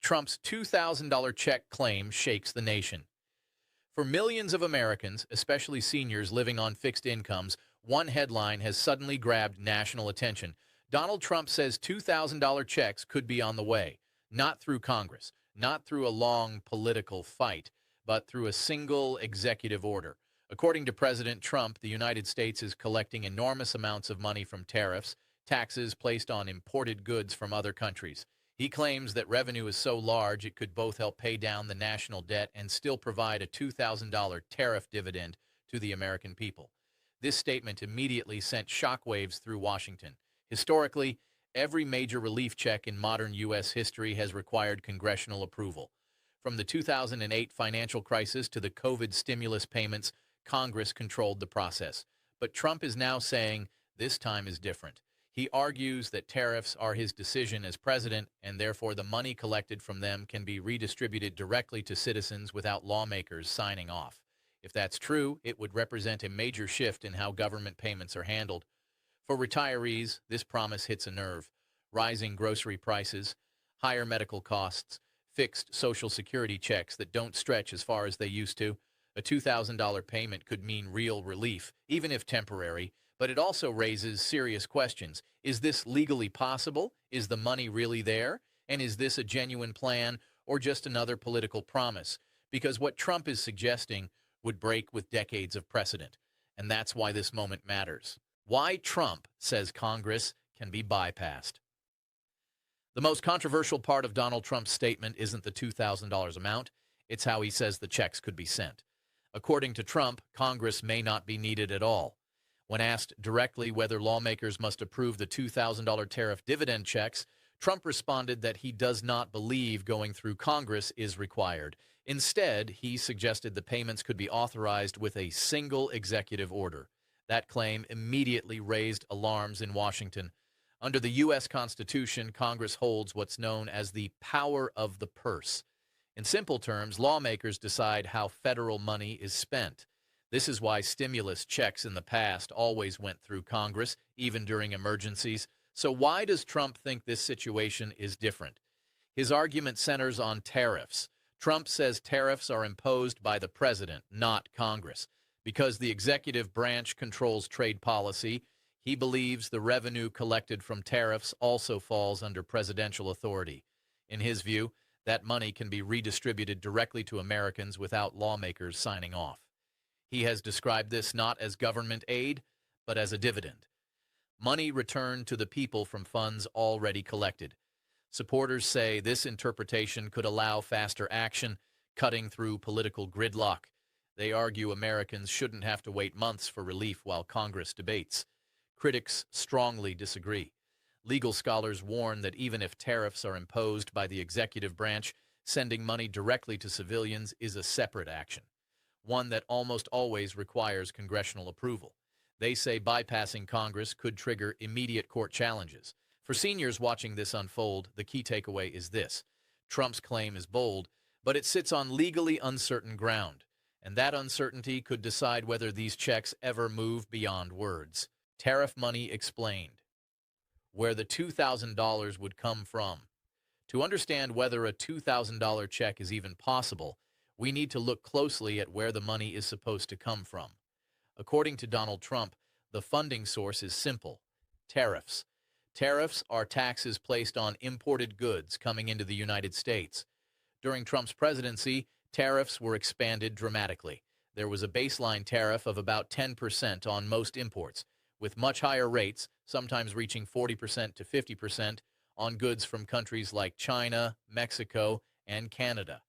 Trump's $2,000 check claim shakes the nation. For millions of Americans, especially seniors living on fixed incomes, one headline has suddenly grabbed national attention. Donald Trump says $2,000 checks could be on the way, not through Congress, not through a long political fight, but through a single executive order. According to President Trump, the United States is collecting enormous amounts of money from tariffs, taxes placed on imported goods from other countries. He claims that revenue is so large it could both help pay down the national debt and still provide a $2,000 tariff dividend to the American people. This statement immediately sent shockwaves through Washington. Historically, every major relief check in modern U.S. history has required congressional approval. From the 2008 financial crisis to the COVID stimulus payments, Congress controlled the process. But Trump is now saying this time is different. He argues that tariffs are his decision as president, and therefore the money collected from them can be redistributed directly to citizens without lawmakers signing off. If that's true, it would represent a major shift in how government payments are handled. For retirees, this promise hits a nerve. Rising grocery prices, higher medical costs, fixed Social Security checks that don't stretch as far as they used to. A $2,000 payment could mean real relief, even if temporary, but it also raises serious questions. Is this legally possible? Is the money really there? And is this a genuine plan or just another political promise? Because what Trump is suggesting would break with decades of precedent, and that's why this moment matters. Why Trump says Congress can be bypassed. The most controversial part of Donald Trump's statement isn't the $2,000 amount, it's how he says the checks could be sent. According to Trump, Congress may not be needed at all. When asked directly whether lawmakers must approve the $2,000 tariff dividend checks, Trump responded that he does not believe going through Congress is required. Instead, he suggested the payments could be authorized with a single executive order. That claim immediately raised alarms in Washington. Under the U.S. Constitution, Congress holds what's known as the power of the purse. In simple terms, lawmakers decide how federal money is spent. This is why stimulus checks in the past always went through Congress, even during emergencies. So why does Trump think this situation is different? His argument centers on tariffs. Trump says tariffs are imposed by the president, not Congress. Because the executive branch controls trade policy, he believes the revenue collected from tariffs also falls under presidential authority. In his view, that money can be redistributed directly to Americans without lawmakers signing off. He has described this not as government aid, but as a dividend. Money returned to the people from funds already collected. Supporters say this interpretation could allow faster action, cutting through political gridlock. They argue Americans shouldn't have to wait months for relief while Congress debates. Critics strongly disagree. Legal scholars warn that even if tariffs are imposed by the executive branch, sending money directly to civilians is a separate action, one that almost always requires congressional approval. They say bypassing Congress could trigger immediate court challenges. For seniors watching this unfold, the key takeaway is this. Trump's claim is bold, but it sits on legally uncertain ground, and that uncertainty could decide whether these checks ever move beyond words. Tariff money explained. Where the $2,000 would come from. To understand whether a $2,000 check is even possible, we need to look closely at where the money is supposed to come from. According to Donald Trump, the funding source is simple: tariffs. Tariffs are taxes placed on imported goods coming into the United States. During Trump's presidency, tariffs were expanded dramatically. There was a baseline tariff of about 10% on most imports, with much higher rates, sometimes reaching 40% to 50%, on goods from countries like China, Mexico, and Canada.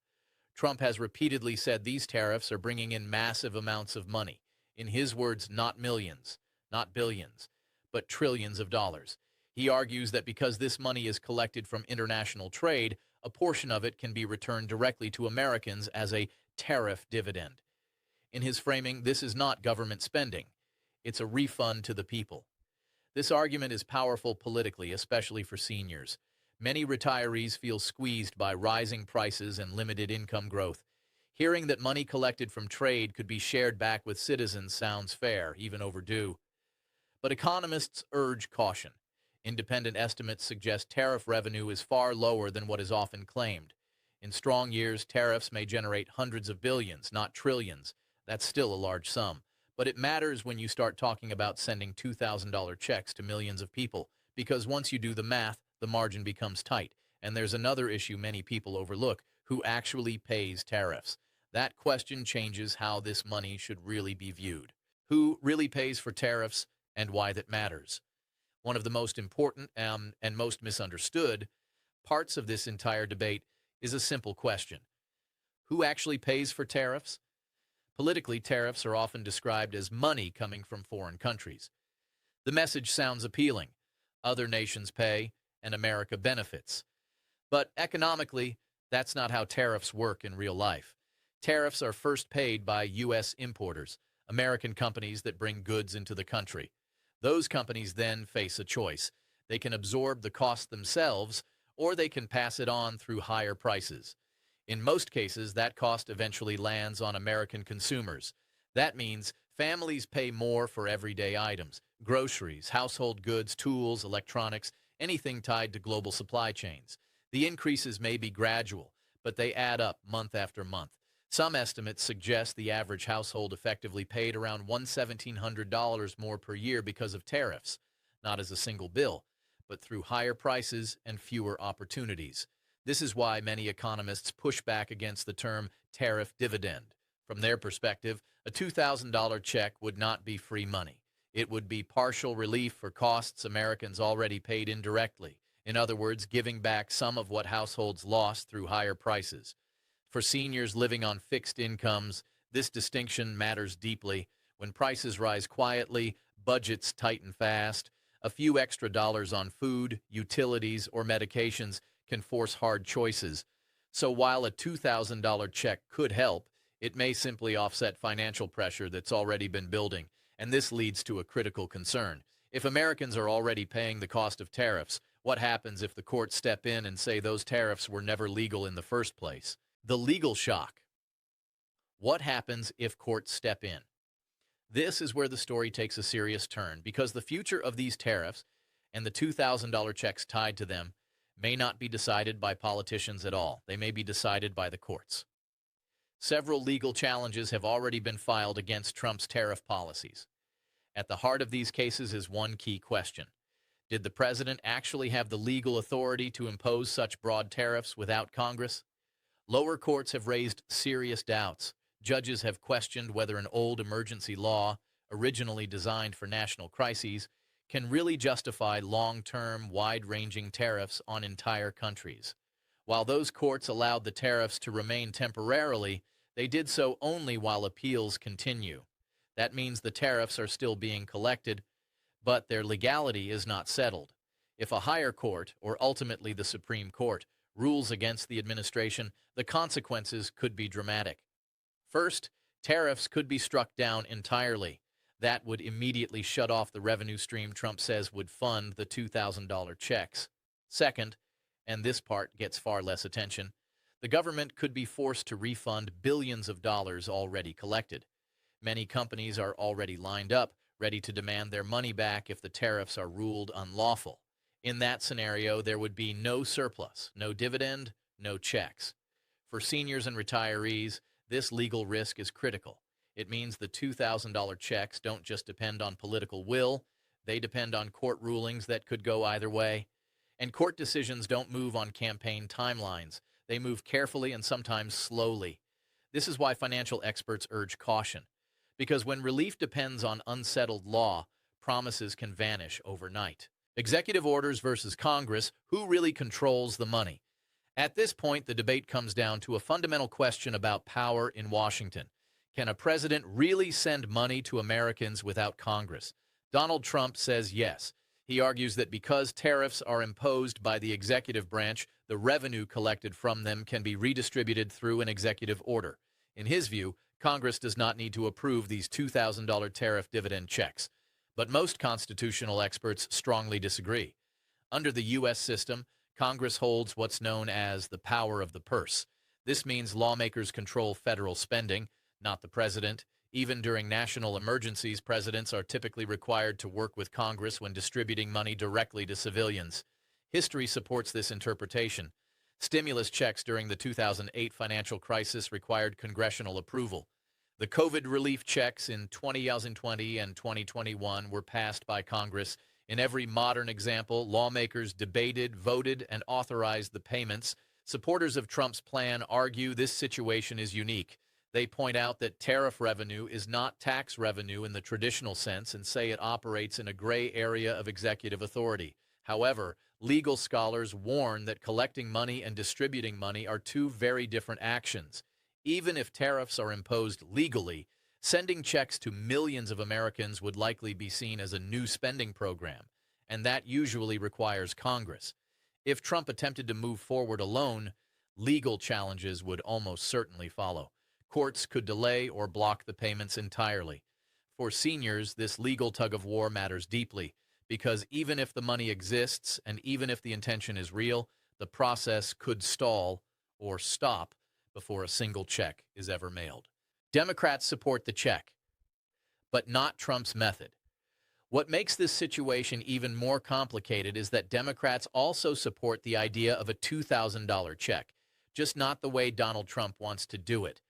Trump has repeatedly said these tariffs are bringing in massive amounts of money. In his words, not millions, not billions, but trillions of dollars. He argues that because this money is collected from international trade, a portion of it can be returned directly to Americans as a tariff dividend. In his framing, this is not government spending. It's a refund to the people. This argument is powerful politically, especially for seniors. Many retirees feel squeezed by rising prices and limited income growth. Hearing that money collected from trade could be shared back with citizens sounds fair, even overdue. But economists urge caution. Independent estimates suggest tariff revenue is far lower than what is often claimed. In strong years, tariffs may generate hundreds of billions, not trillions. That's still a large sum. But it matters when you start talking about sending $2,000 checks to millions of people, because once you do the math, the margin becomes tight. And there's another issue many people overlook: who actually pays tariffs? That question changes how this money should really be viewed. Who really pays for tariffs and why that matters? One of the most important and most misunderstood parts of this entire debate is a simple question: who actually pays for tariffs? Politically, tariffs are often described as money coming from foreign countries. The message sounds appealing. Other nations pay, and America benefits. But economically, that's not how tariffs work in real life. Tariffs are first paid by U.S. importers, American companies that bring goods into the country. Those companies then face a choice. They can absorb the cost themselves, or they can pass it on through higher prices. In most cases, that cost eventually lands on American consumers. That means families pay more for everyday items: groceries, household goods, tools, electronics, anything tied to global supply chains. The increases may be gradual, but they add up month after month. Some estimates suggest the average household effectively paid around $1,700 more per year because of tariffs, not as a single bill, but through higher prices and fewer opportunities. This is why many economists push back against the term tariff dividend. From their perspective, a $2,000 check would not be free money. It would be partial relief for costs Americans already paid indirectly. In other words, giving back some of what households lost through higher prices. For seniors living on fixed incomes, this distinction matters deeply. When prices rise quietly, budgets tighten fast. A few extra dollars on food, utilities, or medications can force hard choices. So while a $2,000 check could help, it may simply offset financial pressure that's already been building. And this leads to a critical concern. If Americans are already paying the cost of tariffs, what happens if the courts step in and say those tariffs were never legal in the first place? The legal shock. What happens if courts step in? This is where the story takes a serious turn, because the future of these tariffs and the $2,000 checks tied to them may not be decided by politicians at all. They may be decided by the courts. Several legal challenges have already been filed against Trump's tariff policies. At the heart of these cases is one key question: did the president actually have the legal authority to impose such broad tariffs without Congress? Lower courts have raised serious doubts. Judges have questioned whether an old emergency law, originally designed for national crises, can really justify long-term, wide-ranging tariffs on entire countries. While those courts allowed the tariffs to remain temporarily, they did so only while appeals continue. That means the tariffs are still being collected, but their legality is not settled. If a higher court, or ultimately the Supreme Court, rules against the administration, the consequences could be dramatic. First, tariffs could be struck down entirely. That would immediately shut off the revenue stream Trump says would fund the $2,000 checks. Second, and this part gets far less attention, the government could be forced to refund billions of dollars already collected. Many companies are already lined up, ready to demand their money back if the tariffs are ruled unlawful. In that scenario, there would be no surplus, no dividend, no checks. For seniors and retirees, this legal risk is critical. It means the $2,000 checks don't just depend on political will, they depend on court rulings that could go either way. And court decisions don't move on campaign timelines. They move carefully and sometimes slowly. This is why financial experts urge caution. Because when relief depends on unsettled law, promises can vanish overnight. Executive orders versus Congress: who really controls the money? At this point, the debate comes down to a fundamental question about power in Washington. Can a president really send money to Americans without Congress? Donald Trump says yes. He argues that because tariffs are imposed by the executive branch, the revenue collected from them can be redistributed through an executive order. In his view, Congress does not need to approve these $2,000 tariff dividend checks. But most constitutional experts strongly disagree. Under the U.S. system, Congress holds what's known as the power of the purse. This means lawmakers control federal spending, not the president. Even during national emergencies, presidents are typically required to work with Congress when distributing money directly to civilians. History supports this interpretation. Stimulus checks during the 2008 financial crisis required congressional approval. The COVID relief checks in 2020 and 2021 were passed by Congress. In every modern example, lawmakers debated, voted, and authorized the payments. Supporters of Trump's plan argue this situation is unique. They point out that tariff revenue is not tax revenue in the traditional sense and say it operates in a gray area of executive authority. However, legal scholars warn that collecting money and distributing money are two very different actions. Even if tariffs are imposed legally, sending checks to millions of Americans would likely be seen as a new spending program, and that usually requires Congress. If Trump attempted to move forward alone, legal challenges would almost certainly follow. Courts could delay or block the payments entirely. For seniors, this legal tug-of-war matters deeply, because even if the money exists and even if the intention is real, the process could stall or stop before a single check is ever mailed. Democrats support the check, but not Trump's method. What makes this situation even more complicated is that Democrats also support the idea of a $2,000 check, just not the way Donald Trump wants to do it.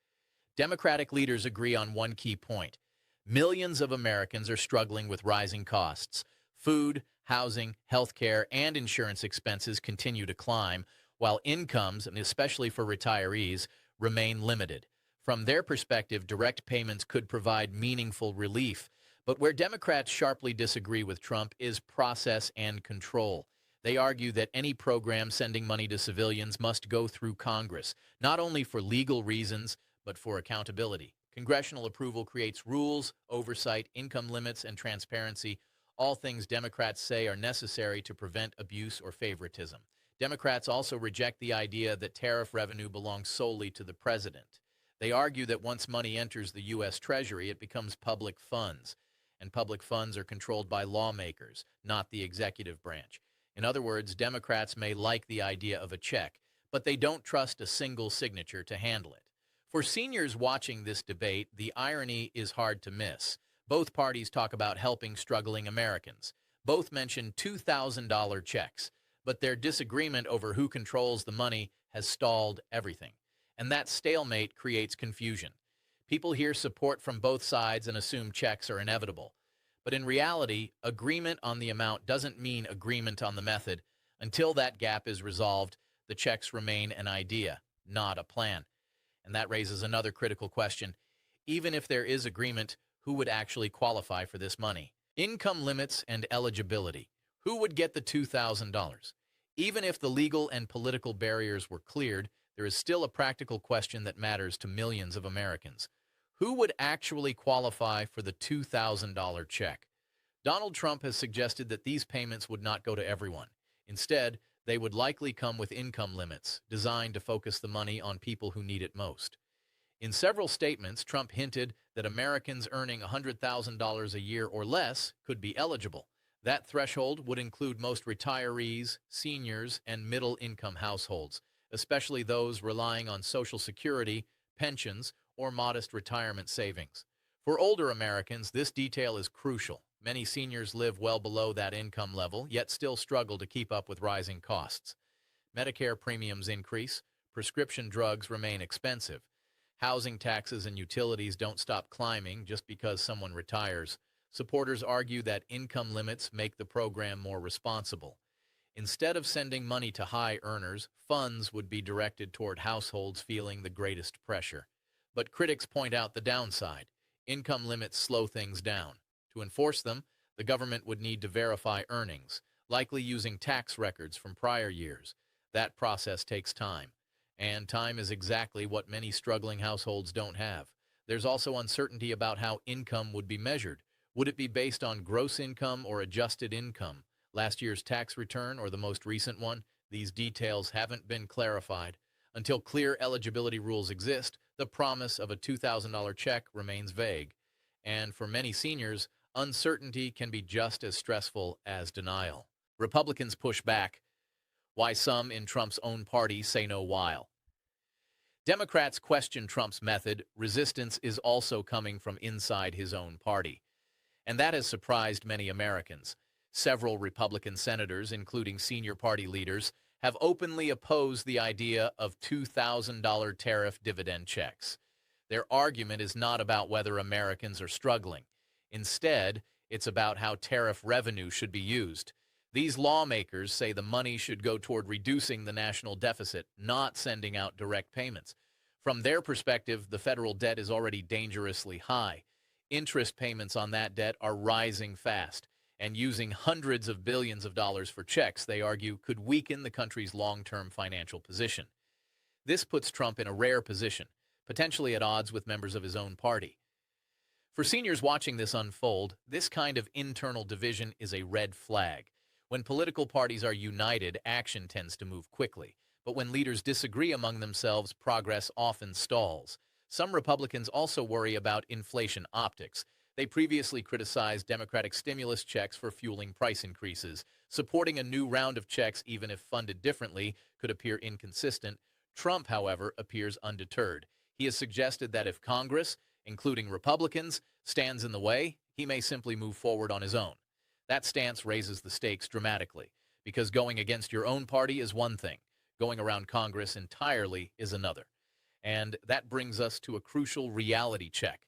Democratic leaders agree on one key point. Millions of Americans are struggling with rising costs. Food, housing, healthcare, and insurance expenses continue to climb, while incomes, and especially for retirees, remain limited. From their perspective, direct payments could provide meaningful relief. But where Democrats sharply disagree with Trump is process and control. They argue that any program sending money to civilians must go through Congress, not only for legal reasons, but for accountability. Congressional approval creates rules, oversight, income limits, and transparency, all things Democrats say are necessary to prevent abuse or favoritism. Democrats also reject the idea that tariff revenue belongs solely to the president. They argue that once money enters the U.S. Treasury, it becomes public funds, and public funds are controlled by lawmakers, not the executive branch. In other words, Democrats may like the idea of a check, but they don't trust a single signature to handle it. For seniors watching this debate, the irony is hard to miss. Both parties talk about helping struggling Americans. Both mention $2,000 checks, but their disagreement over who controls the money has stalled everything. And that stalemate creates confusion. People hear support from both sides and assume checks are inevitable. But in reality, agreement on the amount doesn't mean agreement on the method. Until that gap is resolved, the checks remain an idea, not a plan. And that raises another critical question. Even if there is agreement, who would actually qualify for this money? Income limits and eligibility. Who would get the $2,000? Even if the legal and political barriers were cleared, there is still a practical question that matters to millions of Americans. Who would actually qualify for the $2,000 check? Donald Trump has suggested that these payments would not go to everyone. Instead, they would likely come with income limits, designed to focus the money on people who need it most. In several statements, Trump hinted that Americans earning $100,000 a year or less could be eligible. That threshold would include most retirees, seniors, and middle-income households, especially those relying on Social Security, pensions, or modest retirement savings. For older Americans, this detail is crucial. Many seniors live well below that income level, yet still struggle to keep up with rising costs. Medicare premiums increase, prescription drugs remain expensive. Housing taxes and utilities don't stop climbing just because someone retires. Supporters argue that income limits make the program more responsible. Instead of sending money to high earners, funds would be directed toward households feeling the greatest pressure. But critics point out the downside. Income limits slow things down. To enforce them, the government would need to verify earnings, likely using tax records from prior years. That process takes time. And time is exactly what many struggling households don't have. There's also uncertainty about how income would be measured. Would it be based on gross income or adjusted income? Last year's tax return or the most recent one? These details haven't been clarified. Until clear eligibility rules exist, the promise of a $2,000 check remains vague. And for many seniors, uncertainty can be just as stressful as denial. Republicans push back. Why some in Trump's own party say no while. Democrats question Trump's method. Resistance is also coming from inside his own party. And that has surprised many Americans. Several Republican senators, including senior party leaders, have openly opposed the idea of $2,000 tariff dividend checks. Their argument is not about whether Americans are struggling. Instead, it's about how tariff revenue should be used. These lawmakers say the money should go toward reducing the national deficit, not sending out direct payments. From their perspective, the federal debt is already dangerously high. Interest payments on that debt are rising fast, and using hundreds of billions of dollars for checks, they argue, could weaken the country's long-term financial position. This puts Trump in a rare position, potentially at odds with members of his own party. For seniors watching this unfold, this kind of internal division is a red flag. When political parties are united, action tends to move quickly. But when leaders disagree among themselves, progress often stalls. Some Republicans also worry about inflation optics. They previously criticized Democratic stimulus checks for fueling price increases. Supporting a new round of checks, even if funded differently, could appear inconsistent. Trump, however, appears undeterred. He has suggested that if Congress, including Republicans, stands in the way, he may simply move forward on his own. That stance raises the stakes dramatically, because going against your own party is one thing. Going around Congress entirely is another. And that brings us to a crucial reality check.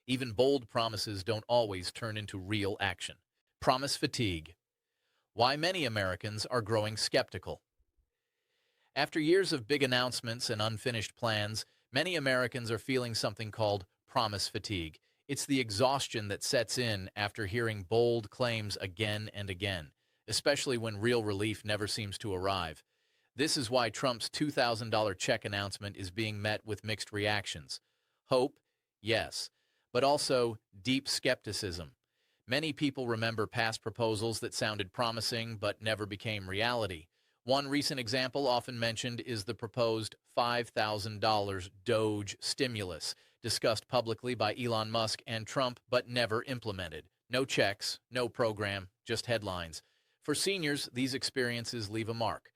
Even bold promises don't always turn into real action. Promise fatigue. Why many Americans are growing skeptical. After years of big announcements and unfinished plans, many Americans are feeling something called promise fatigue. It's the exhaustion that sets in after hearing bold claims again and again, especially when real relief never seems to arrive. This is why Trump's $2,000 check announcement is being met with mixed reactions. Hope, yes, but also deep skepticism. Many people remember past proposals that sounded promising but never became reality. One recent example often mentioned is the proposed $5,000 Doge stimulus, discussed publicly by Elon Musk and Trump but never implemented. No checks, no program, just headlines. For seniors, these experiences leave a mark.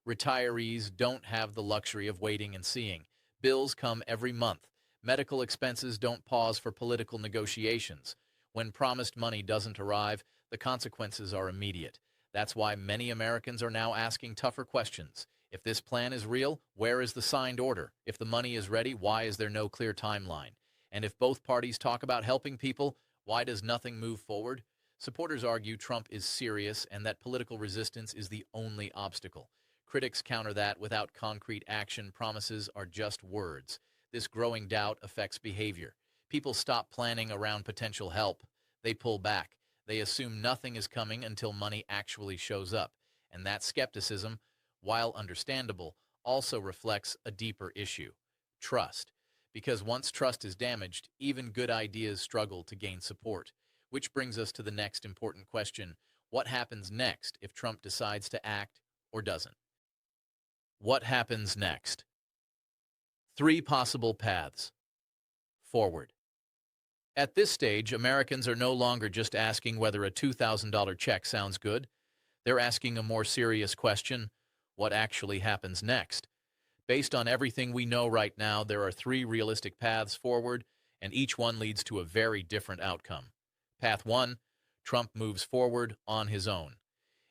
Retirees don't have the luxury of waiting and seeing. Bills come every month. Medical expenses don't pause for political negotiations. When promised money doesn't arrive, the consequences are immediate. That's why many Americans are now asking tougher questions. If this plan is real, where is the signed order? If the money is ready, why is there no clear timeline? And if both parties talk about helping people, why does nothing move forward? Supporters argue Trump is serious and that political resistance is the only obstacle. Critics counter that without concrete action, promises are just words. This growing doubt affects behavior. People stop planning around potential help. They pull back. They assume nothing is coming until money actually shows up. And that skepticism, while understandable, also reflects a deeper issue: trust. Because once trust is damaged, even good ideas struggle to gain support. Which brings us to the next important question: what happens next if Trump decides to act or doesn't? What happens next? 3 possible paths forward. At this stage, Americans are no longer just asking whether a $2,000 check sounds good. They're asking a more serious question: what actually happens next? Based on everything we know right now, there are 3 realistic paths forward, and each one leads to a very different outcome. Path 1, Trump moves forward on his own.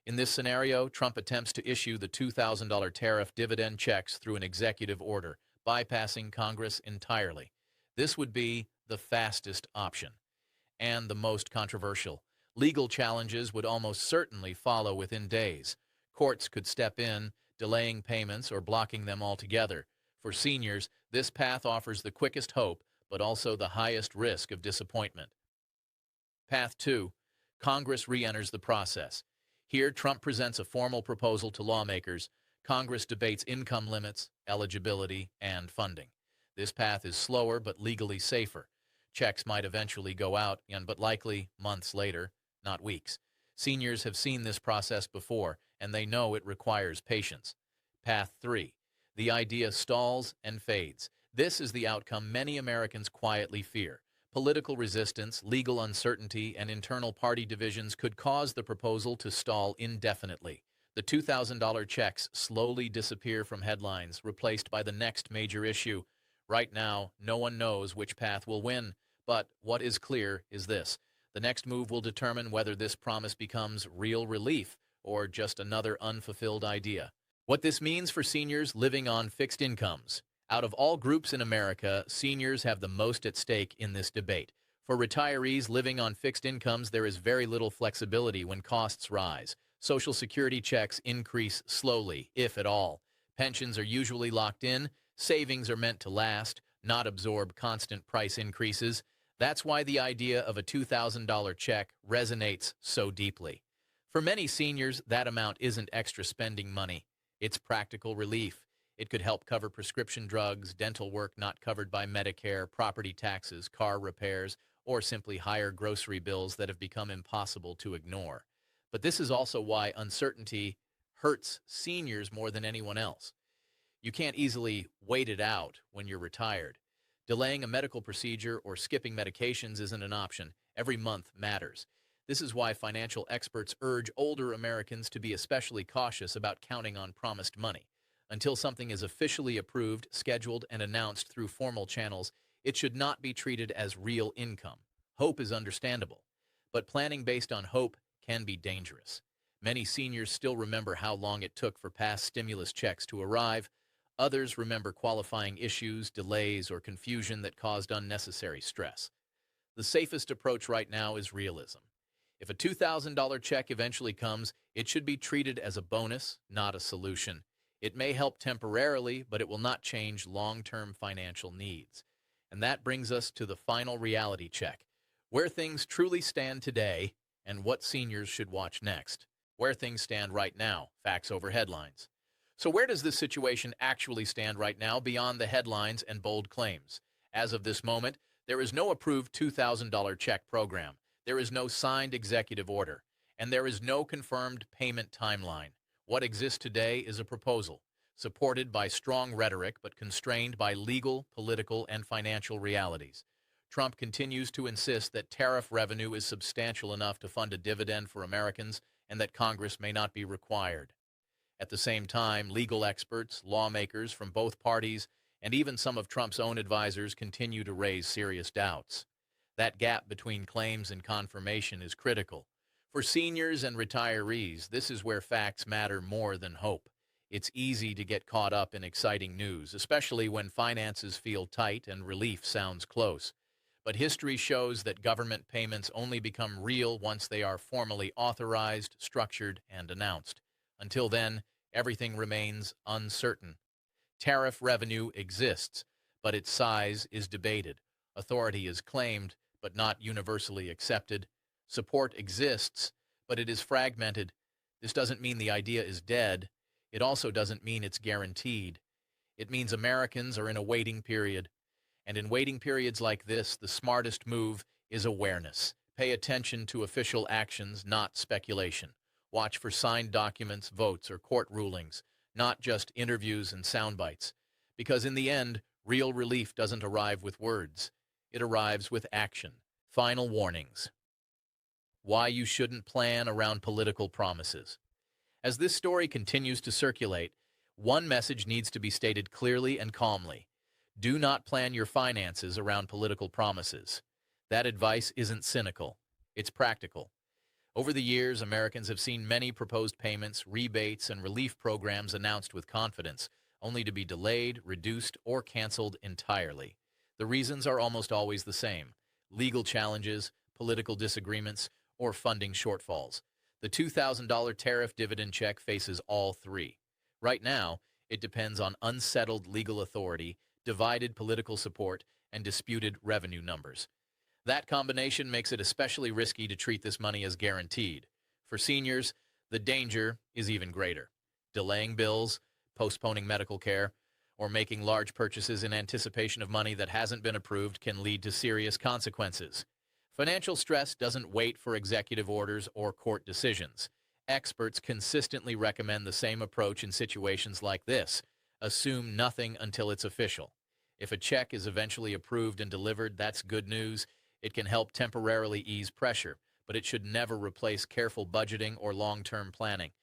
In this scenario, Trump attempts to issue the $2,000 tariff dividend checks through an executive order, bypassing Congress entirely. This would be the fastest option and the most controversial. Legal challenges would almost certainly follow within days. Courts could step in, delaying payments or blocking them altogether. For seniors, this path offers the quickest hope, but also the highest risk of disappointment. Path 2, Congress re-enters the process. Here, Trump presents a formal proposal to lawmakers. Congress debates income limits, eligibility, and funding. This path is slower but legally safer. Checks might eventually go out, but likely months later, not weeks. Seniors have seen this process before, and they know it requires patience. Path 3. The idea stalls and fades. This is the outcome many Americans quietly fear. Political resistance, legal uncertainty, and internal party divisions could cause the proposal to stall indefinitely. The $2,000 checks slowly disappear from headlines, replaced by the next major issue. Right now, no one knows which path will win, but what is clear is this: the next move will determine whether this promise becomes real relief or just another unfulfilled idea. What this means for seniors living on fixed incomes. Out of all groups in America, seniors have the most at stake in this debate. For retirees living on fixed incomes, there is very little flexibility when costs rise. Social Security checks increase slowly, if at all. Pensions are usually locked in. Savings are meant to last, not absorb constant price increases. That's why the idea of a $2,000 check resonates so deeply. For many seniors, that amount isn't extra spending money. It's practical relief. It could help cover prescription drugs, dental work not covered by Medicare, property taxes, car repairs, or simply higher grocery bills that have become impossible to ignore. But this is also why uncertainty hurts seniors more than anyone else. You can't easily wait it out when you're retired. Delaying a medical procedure or skipping medications isn't an option. Every month matters. This is why financial experts urge older Americans to be especially cautious about counting on promised money. Until something is officially approved, scheduled, and announced through formal channels, it should not be treated as real income. Hope is understandable, but planning based on hope can be dangerous. Many seniors still remember how long it took for past stimulus checks to arrive. Others remember qualifying issues, delays, or confusion that caused unnecessary stress. The safest approach right now is realism. If a $2,000 check eventually comes, it should be treated as a bonus, not a solution. It may help temporarily, but it will not change long-term financial needs. And that brings us to the final reality check, where things truly stand today and what seniors should watch next. Where things stand right now, facts over headlines. So where does this situation actually stand right now beyond the headlines and bold claims? As of this moment, there is no approved $2,000 check program. There is no signed executive order, and there is no confirmed payment timeline. What exists today is a proposal, supported by strong rhetoric but constrained by legal, political, and financial realities. Trump continues to insist that tariff revenue is substantial enough to fund a dividend for Americans and that Congress may not be required. At the same time, legal experts, lawmakers from both parties, and even some of Trump's own advisors continue to raise serious doubts. That gap between claims and confirmation is critical. For seniors and retirees, this is where facts matter more than hope. It's easy to get caught up in exciting news, especially when finances feel tight and relief sounds close. But history shows that government payments only become real once they are formally authorized, structured, and announced. Until then, everything remains uncertain. Tariff revenue exists, but its size is debated. Authority is claimed, but not universally accepted. Support exists, but it is fragmented. This doesn't mean the idea is dead. It also doesn't mean it's guaranteed. It means Americans are in a waiting period. And in waiting periods like this, the smartest move is awareness. Pay attention to official actions, not speculation. Watch for signed documents, votes, or court rulings, not just interviews and sound bites. Because in the end, real relief doesn't arrive with words. It arrives with action. Final warnings. Why you shouldn't plan around political promises. As this story continues to circulate, one message needs to be stated clearly and calmly. Do not plan your finances around political promises. That advice isn't cynical. It's practical. Over the years, Americans have seen many proposed payments, rebates, and relief programs announced with confidence, only to be delayed, reduced, or canceled entirely. The reasons are almost always the same: legal challenges, political disagreements, or funding shortfalls. The $2,000 tariff dividend check faces all three. Right now, it depends on unsettled legal authority, divided political support, and disputed revenue numbers. That combination makes it especially risky to treat this money as guaranteed. For seniors, the danger is even greater. Delaying bills, postponing medical care, or making large purchases in anticipation of money that hasn't been approved can lead to serious consequences. Financial stress doesn't wait for executive orders or court decisions. Experts consistently recommend the same approach in situations like this. Assume nothing until it's official. If a check is eventually approved and delivered, that's good news. It can help temporarily ease pressure, but it should never replace careful budgeting or long-term planning.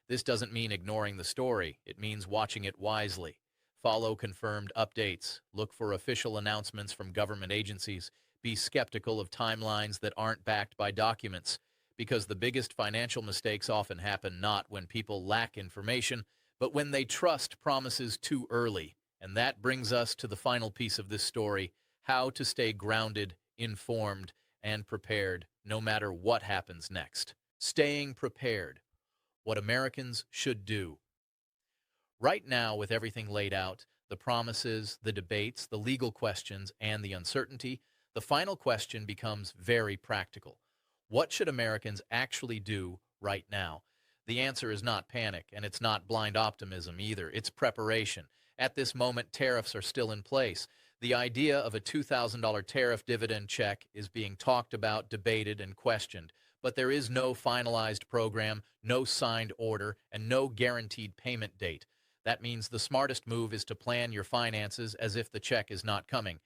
This doesn't mean ignoring the story. It means watching it wisely. Follow confirmed updates. Look for official announcements from government agencies. Be skeptical of timelines that aren't backed by documents, because the biggest financial mistakes often happen not when people lack information, but when they trust promises too early. And that brings us to the final piece of this story: how to stay grounded, informed, and prepared no matter what happens next. Staying prepared, what Americans should do. Right now, with everything laid out, the promises, the debates, the legal questions, and the uncertainty, the final question becomes very practical. What should Americans actually do right now? The answer is not panic, and it's not blind optimism either. It's preparation. At this moment, tariffs are still in place. The idea of a $2,000 tariff dividend check is being talked about, debated, and questioned, but there is no finalized program, no signed order, and no guaranteed payment date. That means the smartest move is to plan your finances as if the check is not coming.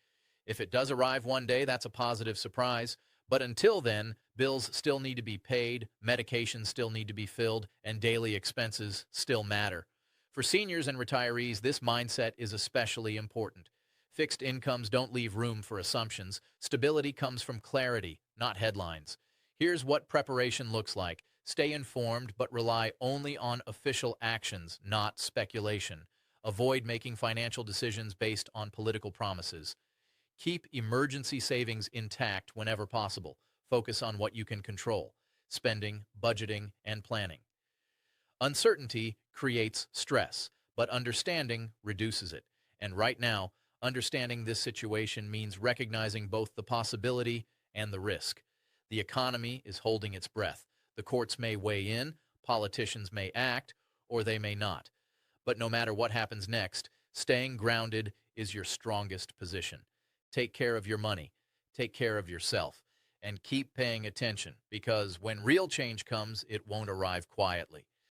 If it does arrive one day, that's a positive surprise. But until then, bills still need to be paid, medications still need to be filled, and daily expenses still matter. For seniors and retirees, this mindset is especially important. Fixed incomes don't leave room for assumptions. Stability comes from clarity, not headlines. Here's what preparation looks like. Stay informed, but rely only on official actions, not speculation. Avoid making financial decisions based on political promises. Keep emergency savings intact whenever possible. Focus on what you can control: spending, budgeting, and planning. Uncertainty creates stress, but understanding reduces it. And right now, understanding this situation means recognizing both the possibility and the risk. The economy is holding its breath. The courts may weigh in, politicians may act, or they may not. But no matter what happens next, staying grounded is your strongest position. Take care of your money, take care of yourself, and keep paying attention, because when real change comes, it won't arrive quietly.